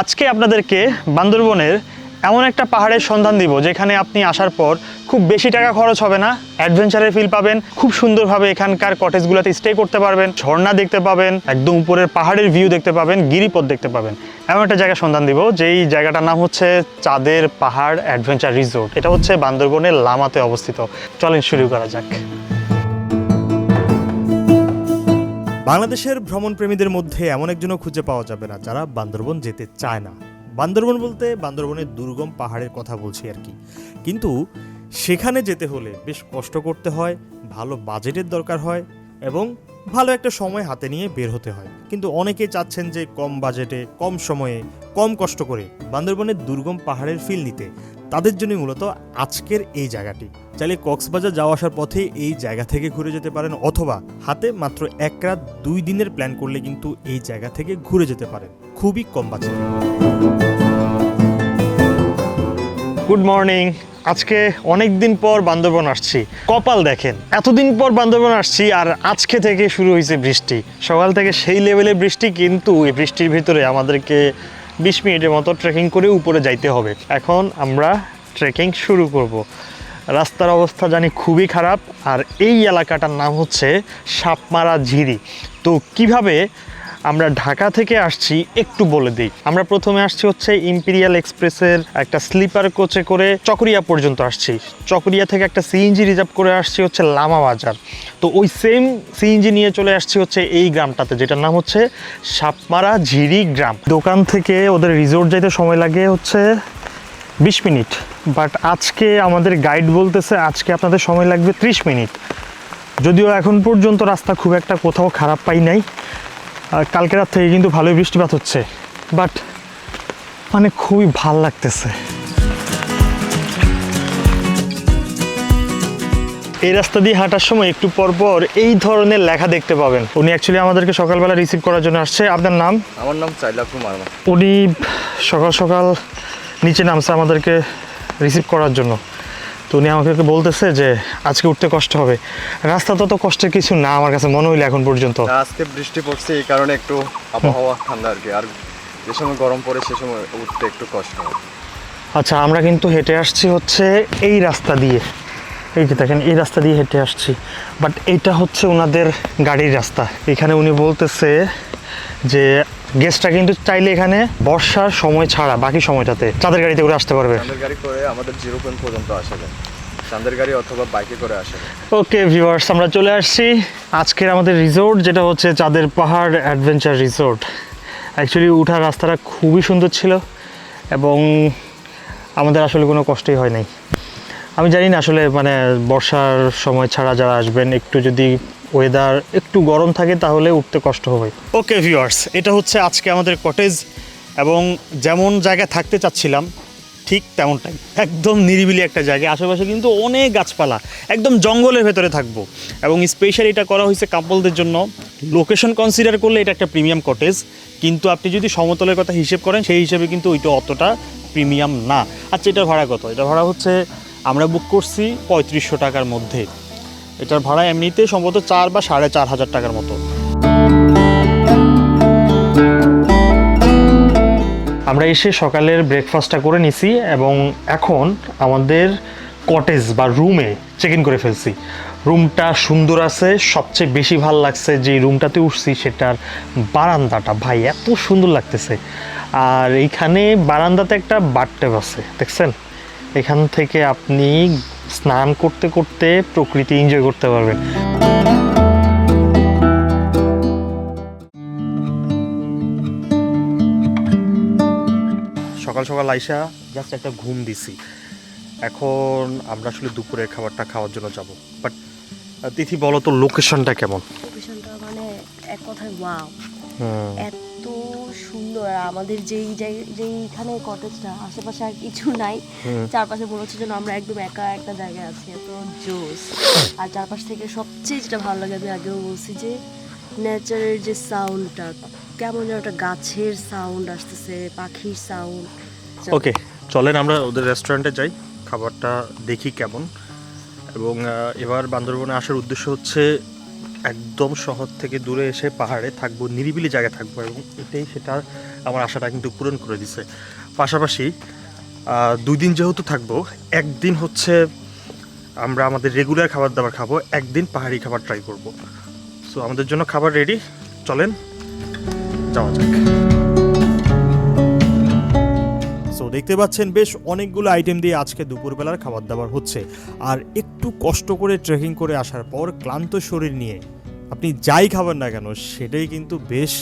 আজকে আপনাদেরকে বান্দরবনের এমন একটা পাহাড়ের সন্ধান দিব যেখানে আপনি আসার পর খুব বেশি টাকা খরচ হবে না, অ্যাডভেঞ্চারের ফিল পাবেন, খুব সুন্দরভাবে এখানকার কটেজগুলোতে স্টে করতে পারবেন, ঝর্ণা দেখতে পাবেন, একদম উপরের পাহাড়ের ভিউ দেখতে পাবেন, গিরিপথ দেখতে পাবেন। এমন একটা জায়গা সন্ধান দিব যেই জায়গাটার নাম হচ্ছে চাঁদের পাহাড় অ্যাডভেঞ্চার রিসোর্ট। এটা হচ্ছে বান্দরবনের লামাতে অবস্থিত। চলেন শুরু করা যাক। বাংলাদেশের ভ্রমণ প্রেমীদের মধ্যে এমন একজনও খুঁজে পাওয়া যাবে না যারা বান্দরবন যেতে চায় না। বান্দরবন বলতে বান্দরবনের দুর্গম পাহাড়ের কথা বলছি আর কি, কিন্তু সেখানে যেতে হলে বেশ কষ্ট করতে হয়, ভালো বাজেটের দরকার হয় এবং ভালো একটা সময় হাতে নিয়ে বের হতে হয়। কিন্তু অনেকেই চাচ্ছেন যে কম বাজেটে, কম সময়ে, কম কষ্ট করে বান্দরবনের দুর্গম পাহাড়ের ফিল নিতে। তাদের জন্য মূলত আজকের এই জায়গাটি। চাইলে কক্সবাজার যাওয়া আসার পথে এই জায়গা থেকে ঘুরে যেতে পারেন, অথবা হাতে মাত্র 1 রাত 2 দিনের প্ল্যান করলে কিন্তু এই জায়গা থেকে ঘুরে যেতে পারেন খুবই কম বাজেটে। Good morning. আজকে অনেক দিন পর বান্দরবন আসছি। কপাল দেখেন, এতদিন পর বান্দরবন আসছি আর আজকে থেকে শুরু হয়েছে বৃষ্টি। সকাল থেকে সেই লেভেলের বৃষ্টি, কিন্তু এই বৃষ্টির ভিতরে আমাদেরকে 20 মিনিটের মতো ট্রেকিং করে উপরে যাইতে হবে। এখন আমরা ট্রেকিং শুরু করব। রাস্তার অবস্থা জানি খুবই খারাপ, আর এই এলাকাটার নাম হচ্ছে সাপমারা ঝিরি। তো কিভাবে আমরা ঢাকা থেকে আসছি একটু বলে দিই। আমরা প্রথমে আসছি হচ্ছে ইম্পেরিয়াল এক্সপ্রেসের একটা স্লিপার কোচে করে চকরিয়া পর্যন্ত আসছি। চকরিয়া থেকে একটা সিএনজি রিজার্ভ করে আসছি হচ্ছে লামা বাজার। তো ওই সেম সিএনজি নিয়ে চলে আসছি হচ্ছে এই গ্রামটাতে, যেটার নাম হচ্ছে সাপমারা ঝিরি গ্রাম। দোকান থেকে ওদের রিসোর্ট যেতে সময় লাগে হচ্ছে 20 মিনিট, বাট আজকে আমাদের গাইড বলতেছে আজকে আপনাদের সময় লাগবে 30 মিনিট। যদিও এখন পর্যন্ত রাস্তা খুব একটা কোথাও খারাপ পাই নাই, কালকে রাত থেকে কিন্তু ভালোই বৃষ্টিপাত হচ্ছে, বাট মানে খুবই ভাল লাগতেছে। এই রাস্তা দিয়ে হাঁটার সময় একটু পর পর এই ধরনের লেখা দেখতে পাবেন। উনি অ্যাকচুয়ালি আমাদেরকে সকালবেলা রিসিভ করার জন্য আসছে। আপনার নাম? আমার নাম চাইলাফু মারমা। উনি সকাল সকাল নিচে নামছে আমাদেরকে রিসিভ করার জন্য। তো উনি আমাকে বলতেছে যে আজকে উঠতে কষ্ট হবে। রাস্তা তো কষ্টের কিছু না আমার কাছে মনে হইলো এখন পর্যন্ত। আজকে বৃষ্টি পড়ছে, এই কারণে একটু আবহাওয়া ঠান্ডা আর কি। আর যে সময় গরম পড়ে সে সময় উঠতে একটু কষ্ট হয়। আচ্ছা, আমরা কিন্তু হেঁটে আসছি হচ্ছে এই রাস্তা দিয়ে। এই যে দেখেন, এই রাস্তা দিয়ে হেঁটে আসছি, বাট এইটা হচ্ছে ওনাদের গাড়ির রাস্তা। এখানে উনি বলতেছে যে গেস্টরা কিন্তু চাইলে এখানে বর্ষার সময় ছাড়া বাকি সময়টাতে চাঁদের গাড়িতে করে আসতে পারবে। চাঁদের গাড়ি করে আমাদের 0 পয়েন্ট পর্যন্ত আসা যায়, চাঁদের গাড়ি অথবা বাইকে করে আসা যায়। ওকে ভিউয়ার্স, আমরা চলে আসছি আজকের আমাদের রিসোর্ট, যেটা হচ্ছে চাঁদের পাহাড় অ্যাডভেঞ্চার রিসোর্ট। অ্যাকচুয়ালি উঠার রাস্তাটা খুবই সুন্দর ছিল এবং আমাদের আসলে কোনো কষ্টই হয় নাই। আমি জানি না আসলে মানে বর্ষার সময় ছাড়া যারা আসবেন, একটু যদি ওয়েদার একটু গরম থাকে তাহলে উঠতে কষ্ট হবে। ওকে ভিউয়ার্স, এটা হচ্ছে আজকে আমাদের কটেজ, এবং যেমন জায়গায় থাকতে চাচ্ছিলাম ঠিক তেমনটাই, একদম নিরিবিলি একটা জায়গা। আশেপাশে কিন্তু অনেক গাছপালা, একদম জঙ্গলের ভেতরে থাকবো। এবং স্পেশালি এটা করা হয়েছে কাপলদের জন্য। লোকেশন কনসিডার করলে এটা একটা প্রিমিয়াম কটেজ, কিন্তু আপনি যদি সমতলের কথা হিসেব করেন সেই হিসেবে কিন্তু ওইটা অতটা প্রিমিয়াম না। আচ্ছা, এটার ভাড়া কত? এটা ভাড়া হচ্ছে, আমরা বুক করছি 3500 টাকার মধ্যে। এটার ভাড়া এমনিতে সম্ভবত 4 বা 4,500 টাকার মতো। আমরা এসে সকালের ব্রেকফাস্টটা করে নিছি এবং এখন আমাদের কটেজ বা রুমে চেক ইন করে ফেলছি। রুমটা সুন্দর আছে। সবচেয়ে বেশি ভালো লাগছে যে রুমটাতে উঠছি সেটার বারান্দাটা, ভাই এত সুন্দর লাগতেছে। আর এইখানে বারান্দাতে একটা বাথটব আছে, দেখছেন? এখান থেকে আপনি স্নান করতে করতে প্রকৃতি এনজয় করতে পারবেন। সকাল সকাল আইসা জাস্ট একটা ঘুম দিছি। এখন আমরা আসলে দুপুরের খাবারটা খাওয়ার জন্য যাব। বাট তিথি, বলো তো লোকেশনটা কেমন? লোকেশনটা মানে এক কথায় ওয়াও, এত সুন্দর। আমাদের যেইখানে কটেজটা, আশেপাশে আর কিছু নাই, চারপাশে মনে হচ্ছে যেন আমরা একদম একা একটা জায়গায় আছি, এত জোস। আর চারপাশ থেকে সবচেয়ে যেটা ভালো লাগে, আমি আগেও বলছি যে নেচারের যে সাউন্ডটা, কেমন যেন একটা গাছের সাউন্ড আসতেছে, পাখির সাউন্ড। ওকে, চলেন আমরা ওদের রেস্টুরেন্টে যাই, খাবারটা দেখি কেমন। এবং এবার বান্দরবনে আসার উদ্দেশ্য হচ্ছে একদম শহর থেকে দূরে এসে পাহাড়ে থাকবো, নিরিবিলি জায়গায় থাকবো, এবং এটাই সেটার আমার আশাটা কিন্তু পূরণ করে দিছে। পাশাপাশি 2 দিন যেহেতু থাকবো, একদিন হচ্ছে আমরা আমাদের রেগুলার খাবার দাবার খাবো, একদিন পাহাড়ি খাবার ট্রাই করব। সো আমাদের জন্য খাবার রেডি, চলেন যাওয়া যাক। সো দেখতে পাচ্ছেন বেশ অনেকগুলো আইটেম দিয়ে আজকে দুপুরবেলার খাবার দাবার হচ্ছে। আর একটু কষ্ট করে ট্রেকিং করে আসার পর ক্লান্ত শরীর নিয়ে আপনি যাই খাবার না কেন সেটাই কিন্তু বেশ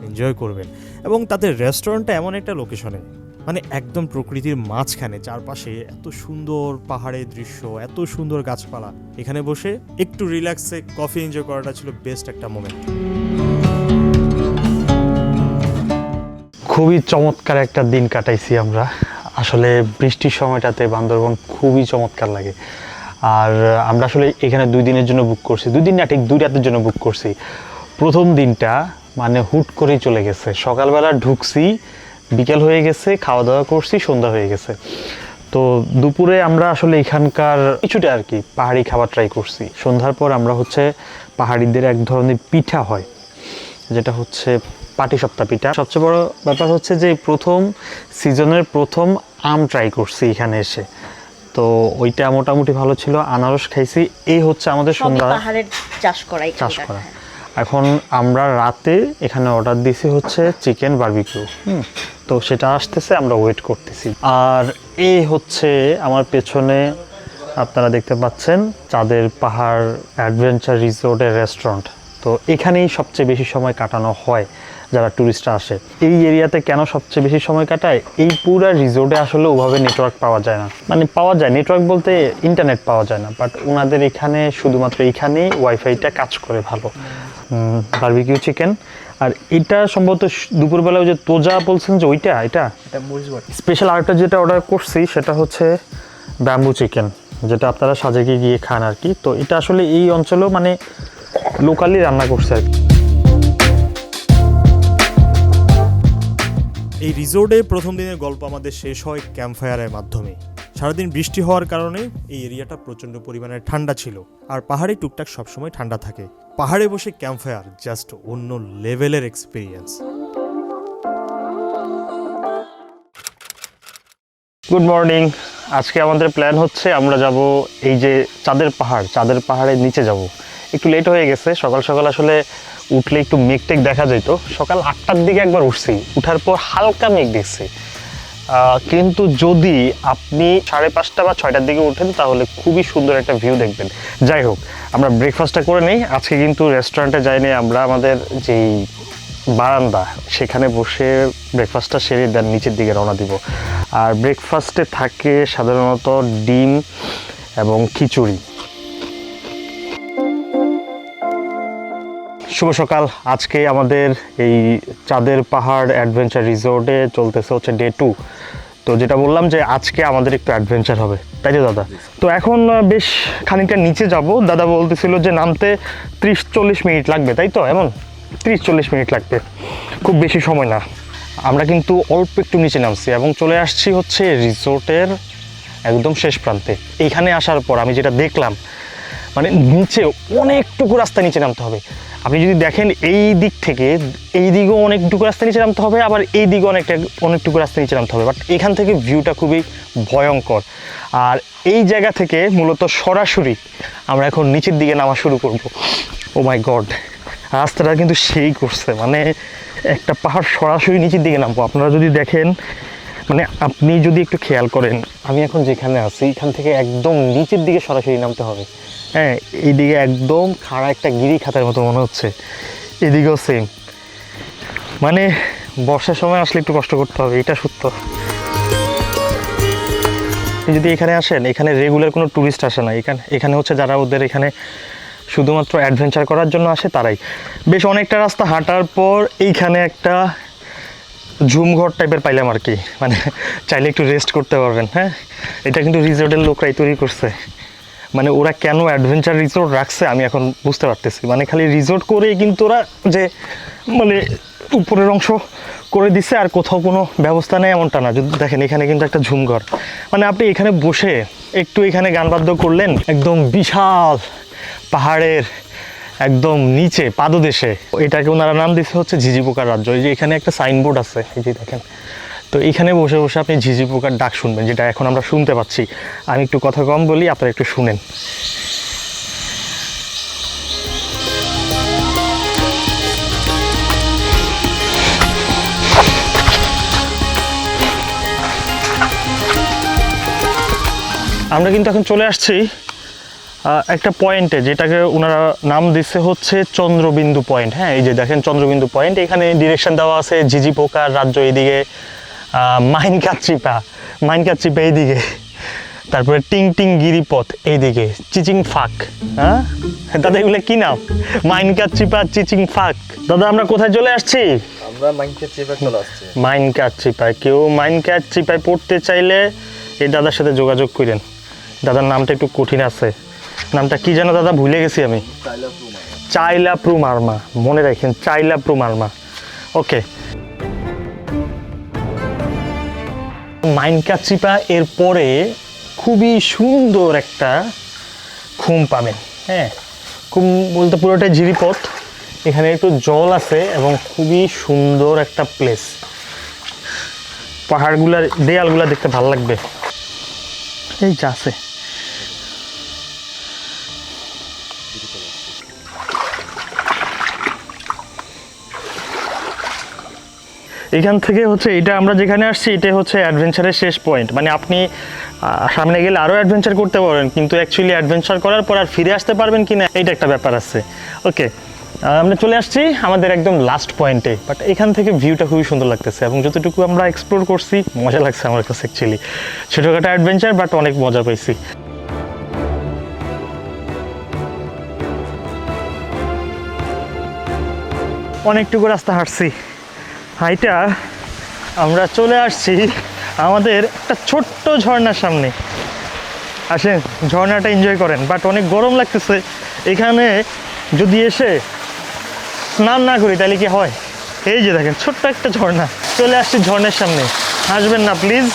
এনজয় করবেন। এবং তাদের রেস্টুরেন্টটা এমন একটা লোকেশনে, মানে একদম প্রকৃতির মাঝখানে, চারপাশে এত সুন্দর পাহাড়ের দৃশ্য, এত সুন্দর গাছপালা, এখানে বসে একটু রিল্যাক্সে কফি এনজয় করাটা ছিল বেস্ট একটা মোমেন্ট। খুবই চমৎকার একটা দিন কাটাইছি আমরা। আসলে বৃষ্টির সময়টাতে বান্দরবন খুবই চমৎকার লাগে। আর আমরা আসলে এখানে 2 দিনের জন্য বুক করছি, 2 দিন না, ঠিক 2 রাতের জন্য বুক করছি। প্রথম দিনটা মানে হুট করেই চলে গেছে, সকালবেলা ঢুকছি, বিকেল হয়ে গেছে, খাওয়া দাওয়া করছি, সন্ধ্যা হয়ে গেছে। তো দুপুরে আমরা আসলে এখানকার কিছুটা আর কি পাহাড়ি খাবার ট্রাই করছি। সন্ধ্যার পর আমরা হচ্ছে পাহাড়িদের এক ধরনের পিঠা হয়, যেটা হচ্ছে পাটিসাপটা পিঠা। সবচেয়ে বড় ব্যাপার হচ্ছে যে প্রথম সিজনের প্রথম আম ট্রাই করছি এখানে এসে, তো ওইটা মোটামুটি ভালো ছিল। আনারস খাইছি। এই হচ্ছে আমাদের সন্ধ্যা পাহাড়ের চাষ করা। এখন আমরা রাতে এখানে অর্ডার দিছি হচ্ছে চিকেন বারবিকিউ। তো সেটা আসতেছে, আমরা ওয়েট করতেছি। আর এই হচ্ছে আমার পেছনে আপনারা দেখতে পাচ্ছেন চাঁদের পাহাড় অ্যাডভেঞ্চার রিসোর্টের রেস্টুরেন্ট। তো এখানেই সবচেয়ে বেশি সময় কাটানো হয় যারা ট্যুরিস্টরা আসে। এই এরিয়াতে কেন সবচেয়ে বেশি সময় কাটায়, এই পুরা রিসোর্টে আসলে ওভাবে নেটওয়ার্ক পাওয়া যায় না, মানে পাওয়া যায় নেটওয়ার্ক বলতে ইন্টারনেট পাওয়া যায় না, বাট ওনাদের এখানে শুধুমাত্র এইখানেই ওয়াইফাইটা কাজ করে ভালো। Barbecue chicken. আর এটা সম্ভবত দুপুরবেলা ওই যে তোজা বলছেন যে ওইটা, এটা স্পেশাল আরেকটা যেটা অর্ডার করছি সেটা হচ্ছে ব্যাম্বু চিকেন, যেটা আপনারা সাজেকে গিয়ে খান আর কি। তো এটা আসলে এই অঞ্চলেও মানে লোকালি রান্না করছে আর কি। এই রিসোর্টে প্রথম দিনের গল্প আমাদের শেষ হয় ক্যাম্পফায়ারের মাধ্যমে। সারাদিন বৃষ্টি হওয়ার কারণে এই এরিয়াটা প্রচণ্ড পরিমাণে ঠান্ডা ছিল, আর পাহাড়ে টুকটাক সবসময় ঠান্ডা থাকে। পাহাড়ে বসে ক্যাম্পফায়ার জাস্ট অন্য লেভেলের এক্সপিরিয়েন্স। Good morning. আজকে আমাদের প্ল্যান হচ্ছে আমরা যাব এই যে চাঁদের পাহাড়ের নিচে যাব। একটু লেট হয়ে গেছে, সকাল সকাল আসলে উঠলে একটু মেঘ টেক দেখা যেত। সকাল 8টার দিকে একবার উঠছি, উঠার পর হালকা মেঘ দেখছি, কিন্তু যদি আপনি 5:30 বা 6টার দিকে উঠেন তাহলে খুবই সুন্দর একটা ভিউ দেখবেন। যাই হোক, আমরা ব্রেকফাস্টটা করে নিই। আজকে কিন্তু রেস্টুরেন্টে যাইনি, আমরা আমাদের যেই বারান্দা সেখানে বসে ব্রেকফাস্টটা সেরে দেন নিচের দিকে রওনা দিব। আর ব্রেকফাস্টে থাকে সাধারণত ডিম এবং খিচুড়ি। শুভ সকাল। আজকে আমাদের এই চাঁদের পাহাড় অ্যাডভেঞ্চার রিসোর্টে চলতেছে হচ্ছে ডে 2। তো যেটা বললাম যে আজকে আমাদের একটু অ্যাডভেঞ্চার হবে, তাই তো দাদা? তো এখন বেশ খানিকটা নিচে যাব। দাদা বলতেছিল যে নামতে 30-40 মিনিট লাগবে, তাই তো? এমন 30-40 মিনিট লাগবে, খুব বেশি সময় না। আমরা কিন্তু অল্প একটু নিচে নামছি এবং চলে আসছি হচ্ছে রিসোর্টের একদম শেষ প্রান্তে। এইখানে আসার পর আমি যেটা দেখলাম, মানে নিচে অনেকটুকু রাস্তা নিচে নামতে হবে। আপনি যদি দেখেন এই দিক থেকে এই দিকেও অনেকটুকু রাস্তা নিচে নামতে হবে, আবার এই দিকে অনেকটুকু রাস্তা নিচে নামতে হবে। বাট এখান থেকে ভিউটা খুবই ভয়ঙ্কর। আর এই জায়গা থেকে মূলত সরাসরি আমরা এখন নিচের দিকে নামা শুরু করব। ও মাই গড, রাস্তাটা কিন্তু সেই করছে, মানে একটা পাহাড় সরাসরি নিচের দিকে নামবো। আপনারা যদি দেখেন, মানে আপনি যদি একটু খেয়াল করেন, আমি এখন যেখানে আছি এখান থেকে একদম নিচের দিকে সরাসরি নামতে হবে। হ্যাঁ, এইদিকে একদম খাড়া একটা গিরি খাতার মতো মনে হচ্ছে, এদিকেও সেম। মানে বর্ষার সময় আসলে একটু কষ্ট করতে হবে, এটা সত্য। যদি এখানে আসেন, এখানে রেগুলার কোনো ট্যুরিস্ট আসে না। এখানে হচ্ছে যারা ওদের এখানে শুধুমাত্র অ্যাডভেঞ্চার করার জন্য আসে তারাই। বেশ অনেকটা রাস্তা হাঁটার পর এইখানে একটা ঝুমঘর টাইপের পাইলাম আর কি, মানে চাইলে একটু রেস্ট করতে পারবেন। হ্যাঁ, এটা কিন্তু রিসোর্টের লোকরাই তৈরি করছে। মানে ওরা কেন অ্যাডভেঞ্চার রিসোর্ট রাখছে আমি এখন বুঝতে পারতেছি। মানে খালি রিসোর্ট করেই কিন্তু ওরা যে মানে উপরের অংশ করে দিচ্ছে আর কোথাও কোনো ব্যবস্থা নেই এমনটা না। যদি দেখেন এখানে কিন্তু একটা ঝুমঘর, মানে আপনি এখানে বসে একটু এখানে গান বাদ্য করলেন, একদম বিশাল পাহাড়ের একদম নিচে পাদদেশে। এটাকে ওনারা নাম দিচ্ছে হচ্ছে ঝিঝি পোকার রাজ্য। এই যে এখানে একটা সাইনবোর্ড আছে, এই যে দেখেন। তো এখানে বসে বসে আপনি ঝিঝি পোকার ডাক শুনবেন, যেটা এখন আমরা শুনতে পাচ্ছি। আমি একটু কথা কম বলি, আপনারা একটু শুনেন। আমরা কিন্তু এখন চলে আসছি একটা পয়েন্টে, যেটাকে ওনারা নাম দিচ্ছে হচ্ছে চন্দ্রবিন্দু পয়েন্ট। হ্যাঁ, এই যে দেখেন চন্দ্রবিন্দু পয়েন্ট। এখানে ডিরেকশন দেওয়া আছে ঝিঝি পোকার রাজ্য এইদিকে, মাইনকাচ্চিপা এইদিকে, তারপরে টিং টিং গিরিপথ এইদিকে, চিচিং ফাঁক। হ্যাঁ দাদা, এগুলো কি নাম? মাইনকাচ্চিপা, চিচিং ফাঁক। দাদা আমরা কোথায় চলে আসছি? আমরা মাইনকাচ্চিপায় চলে আসছি। মাইনকাচ্চিপায়। কেউ মাইনকাচ্চিপায় পড়তে চাইলে এই দাদার সাথে যোগাযোগ করেন। দাদার নামটা একটু কঠিন আছে, নামটা কি যেন দাদা, ভুলে গেছি আমি। চাইলা প্রু মারমা, মনে রাখেন, চাইলা প্রু মারমা। ওকে, মাইনকাচ্চিপা এর পরে খুবই সুন্দর একটা খুম পাবেন। হ্যাঁ, খুম বলতে পুরোটাই ঝিরিপথ। এখানে একটু জল আছে এবং খুবই সুন্দর একটা প্লেস। পাহাড়গুলার দেয়ালগুলা দেখতে ভালো লাগবে। এই যে আছে, এখান থেকে হচ্ছে এটা আমরা যেখানে আসছি, এটা হচ্ছে অ্যাডভেঞ্চারের শেষ পয়েন্ট। মানে আপনি সামনে গেলে আরও অ্যাডভেঞ্চার করতে পারবেন, কিন্তু অ্যাকচুয়ালি অ্যাডভেঞ্চার করার পর আর ফিরে আসতে পারবেন কি না, এইটা একটা ব্যাপার আছে। ওকে, আমরা চলে আসছি আমাদের একদম লাস্ট পয়েন্টে। বাট এখান থেকে ভিউটা খুবই সুন্দর লাগতেছে এবং যতটুকু আমরা এক্সপ্লোর করছি মজা লাগছে আমার কাছে। অ্যাকচুয়ালি ছোটোখাটো অ্যাডভেঞ্চার, বাট অনেক মজা পাইছি। অনেকটুকু রাস্তা হাঁটছি, হাইটা আমরা চলে আসছি আমাদের একটা ছোট্ট ঝর্ণার সামনে। আসেন, ঝর্ণাটা এনজয় করেন। বাট অনেক গরম লাগতেছে এখানে, যদি এসে স্নান না করি তাহলে কি হয়? এই যে দেখেন ছোট্ট একটা ঝর্ণা, চলে আসছি ঝর্ণার সামনে। হাসবেন না প্লিজ,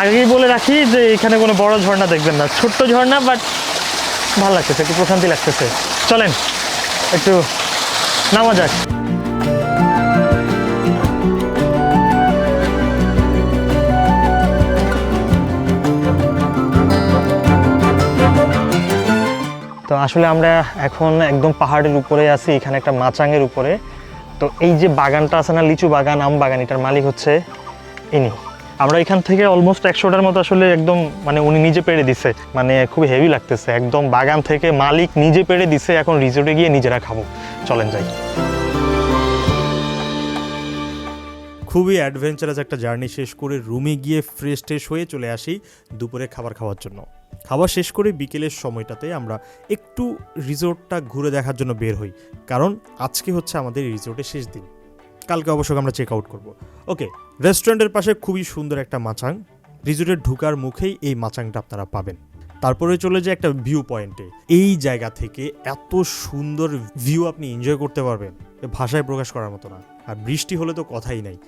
আগেই বলে রাখি যে এখানে কোনো বড় ঝর্ণা দেখবেন না, ছোট্ট ঝর্ণা। বাট ভালো লাগতেছে, একটু প্রশান্তি লাগতেছে। চলেন একটু নামা যাক। তো আসলে আমরা এখন একদম পাহাড়ের উপরে আছি, এখানে একটা মাচাঙের উপরে। তো এই যে বাগানটা আছে না, লিচু বাগান, আম বাগান, এটার মালিক হচ্ছে ইনি। আমরা এখান থেকে অলমোস্ট 100টার মতো আসলে একদম মানে উনি নিজে পেড়ে দিছে, মানে খুব হেভি লাগতেছে। একদম বাগান থেকে মালিক নিজে পেড়ে দিছে। এখন রিসোর্টে গিয়ে নিজেরা খাবো, চলেন যাই। খুবই অ্যাডভেঞ্চারাস একটা জার্নি শেষ করে রুমে গিয়ে ফ্রেশ ট্রেশ হয়ে চলে আসি দুপুরে খাবার খাওয়ার জন্য। খাবার শেষ করে বিকেলের সময়টাতে আমরা একটু রিসোর্টটা ঘুরে দেখার জন্য বের হই, কারণ আজকে হচ্ছে আমাদের রিসোর্টের শেষ দিন। কালকে অবশ্য আমরা চেক আউট করবো। ওকে, রেস্টুরেন্টের পাশে খুবই সুন্দর একটা মাচাং, রিসোর্টের ঢুকার মুখেই এই মাচাংটা আপনারা পাবেন। তারপরে চলে যায় একটা ভিউ পয়েন্টে। এই জায়গা থেকে এত সুন্দর ভিউ আপনি এনজয় করতে পারবেন, ভাষায় প্রকাশ করার মতো না। আর বৃষ্টি হলে তো কথাই নাই।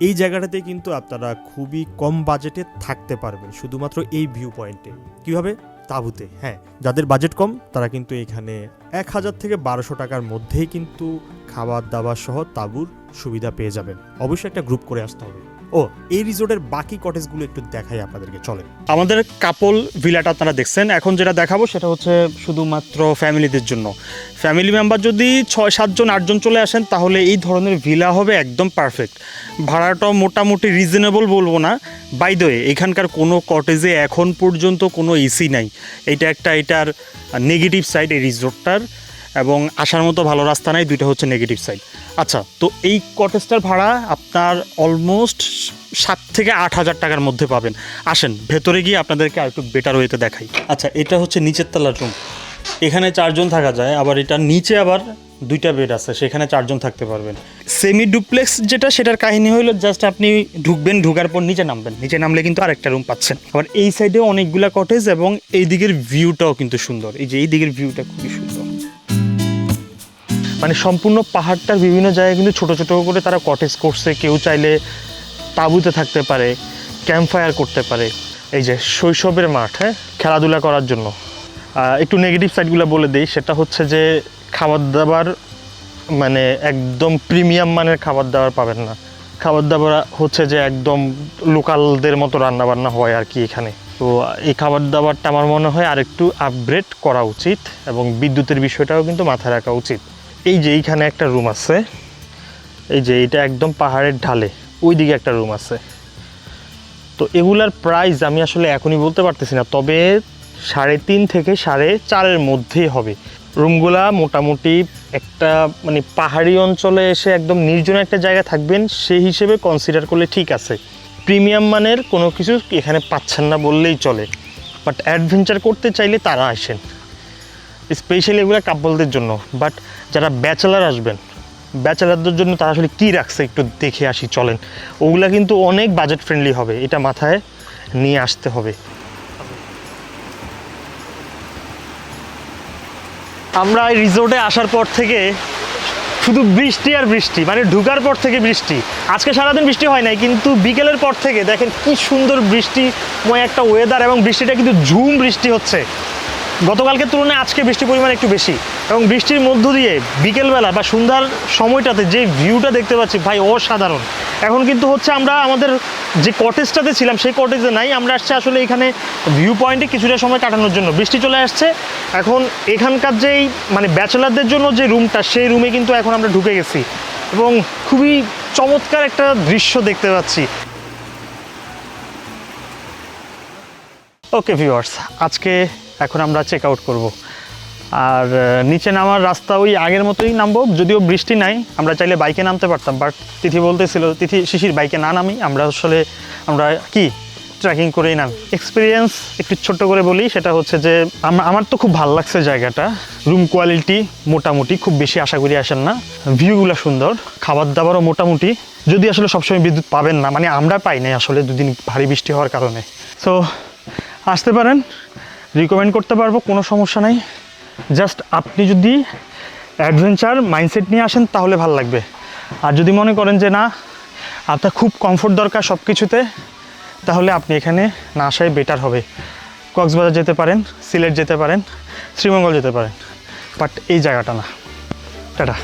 এই জায়গাটাতে কিন্তু আপনারা খুবই কম বাজেটে থাকতে পারবেন শুধুমাত্র এই ভিউ পয়েন্টে। কীভাবে? তাঁবুতে। হ্যাঁ, যাদের বাজেট কম তারা কিন্তু এখানে 1000 থেকে 1200 টাকার মধ্যেই কিন্তু খাবার দাবার সহ তাঁবুর সুবিধা পেয়ে যাবেন। অবশ্যই একটা গ্রুপ করে আসতে হবে। ও, এই রিসোর্টের বাকি কটেজগুলো একটু দেখাই আপনাদেরকে, চলেন। আমাদের কাপল ভিলাটা আপনারা দেখছেন, এখন যেটা দেখাবো সেটা হচ্ছে শুধুমাত্র ফ্যামিলিদের জন্য। ফ্যামিলি মেম্বার যদি 6-7 জন 8 জন চলে আসেন তাহলে এই ধরনের ভিলা হবে একদম পারফেক্ট। ভাড়াটাও মোটামুটি রিজনেবল বলবো না। বাই দ্য ওয়ে, এখানকার কোনো কটেজে এখন পর্যন্ত কোনো এসি নাই। এটার নেগেটিভ সাইড এই রিসোর্টটার, এবং আসার মতো ভালো রাস্তা নাই, দুইটা হচ্ছে নেগেটিভ সাইড। আচ্ছা, তো এই কটেজটার ভাড়া আপনার অলমোস্ট 7 থেকে 8 হাজার টাকার মধ্যে পাবেন। আসেন ভেতরে গিয়ে আপনাদেরকে আর একটু বেটার ওয়েতে দেখাই। আচ্ছা, এটা হচ্ছে নিচের তলার রুম, এখানে 4 জন থাকা যায়। আবার এটার নিচে আবার 2টা বেড আছে, সেখানে 4 জন থাকতে পারবেন। সেমি ডুপ্লেক্স যেটা, সেটার কাহিনী হলো জাস্ট আপনি ঢুকবেন, ঢুকার পর নিচে নামবেন, নিচে নামলে কিন্তু আরেকটা রুম পাচ্ছেন। আবার এই সাইডেও অনেকগুলা কটেজ এবং এই দিকের ভিউটাও কিন্তু সুন্দর। এই যে এই দিকের ভিউটা খুবই সুন্দর, মানে সম্পূর্ণ পাহাড়টার বিভিন্ন জায়গায় কিন্তু ছোটো ছোটো করে তারা কটেজ করছে। কেউ চাইলে তাঁবুতে থাকতে পারে, ক্যাম্প ফায়ার করতে পারে। এই যে শৈশবের মাঠ, হ্যাঁ, খেলাধুলা করার জন্য। একটু নেগেটিভ সাইডগুলো বলে দিই, সেটা হচ্ছে যে খাবার দাবার মানে একদম প্রিমিয়াম মানের খাবার দাবার পাবেন না। খাবার দাবার হচ্ছে যে একদম লোকালদের মতো রান্নাবান্না হয় আর কি এখানে। তো এই খাবার দাবারটা আমার মনে হয় আরেকটু আপগ্রেড করা উচিত, এবং বিদ্যুতের বিষয়টাও কিন্তু মাথায় রাখা উচিত। এই যে এইখানে একটা রুম আছে, এই যে এটা একদম পাহাড়ের ঢালে, ওই দিকে একটা রুম আছে। তো এগুলার প্রাইস আমি আসলে এখনই বলতে পারতেছি না, তবে 3.5 থেকে 4.5-এর মধ্যেই হবে। রুমগুলা মোটামুটি একটা মানে পাহাড়ি অঞ্চলে এসে একদম নির্জন একটা জায়গা থাকবেন সেই হিসেবে কনসিডার করলে ঠিক আছে। প্রিমিয়াম মানের কোনো কিছু এখানে পাচ্ছেন না বললেই চলে, বাট অ্যাডভেঞ্চার করতে চাইলে তারা আসেন, স্পেশালি এগুলো কাপলদের জন্য। বাট যারা ব্যাচেলার আসবেন, ব্যাচেলারদের জন্য তারা আসলে কী রাখছে একটু দেখে আসি চলেন। ওগুলা কিন্তু অনেক বাজেট ফ্রেন্ডলি হবে, এটা মাথায় নিয়ে আসতে হবে। আমরা এই রিসোর্টে আসার পর থেকে শুধু বৃষ্টি আর বৃষ্টি, মানে ঢুকার পর থেকে বৃষ্টি। আজকে সারাদিন বৃষ্টি হয় নাই, কিন্তু বিকেলের পর থেকে দেখেন কি সুন্দর বৃষ্টিময় একটা ওয়েদার, এবং বৃষ্টিটা কিন্তু ঝুম বৃষ্টি হচ্ছে। গতকালকের তুলনায় আজকে বৃষ্টির পরিমাণ একটু বেশি, এবং বৃষ্টির মধ্য দিয়ে বিকেলবেলা বা সন্ধ্যার সময়টাতে যে ভিউটা দেখতে পাচ্ছি ভাই অসাধারণ। এখন কিন্তু হচ্ছে আমরা আমাদের যে কটেজটাতে ছিলাম সেই কটেজে নাই, আমরা আসছি আসলে এখানে ভিউ পয়েন্টে কিছুটা সময় কাটানোর জন্য। বৃষ্টি চলে আসছে, এখন এখানকার যেই মানে ব্যাচেলারদের জন্য যে রুমটা, সেই রুমে কিন্তু এখন আমরা ঢুকে গেছি, এবং খুবই চমৎকার একটা দৃশ্য দেখতে পাচ্ছি। ওকে ভিউয়ার্স, আজকে এখন আমরা চেক আউট করবো, আর নিচে নামার রাস্তা ওই আগের মতোই নামবো। যদিও বৃষ্টি নাই, আমরা চাইলে বাইকে নামতে পারতাম, বাট তিথি বলতেছিল তিথি শিশির বাইকে না নামি, আমরা কি ট্রেকিং করেই নাম। এক্সপিরিয়েন্স একটু ছোট্ট করে বলি, সেটা হচ্ছে যে আমার তো খুব ভালো লাগছে জায়গাটা। রুম কোয়ালিটি মোটামুটি, খুব বেশি আশা করি আসেন না। ভিউগুলো সুন্দর, খাবার দাবারও মোটামুটি, যদি আসলে সবসময় বিদ্যুৎ পাবেন না, মানে আমরা পাই নাই আসলে দুদিন ভারী বৃষ্টি হওয়ার কারণে। সো আসতে পারেন, রিকমেন্ড করতে পারবো, কোনো সমস্যা নাই। জাস্ট আপনি যদি অ্যাডভেঞ্চার মাইন্ডসেট নিয়ে আসেন তাহলে ভালো লাগবে। আর যদি মনে করেন যে না, আপনার খুব কমফোর্ট দরকার সব কিছুতে, তাহলে আপনি এখানে না আসাই বেটার হবে। কক্সবাজার যেতে পারেন, সিলেট যেতে পারেন, শ্রীমঙ্গল যেতে পারেন, বাট এই জায়গাটা না। টাটা।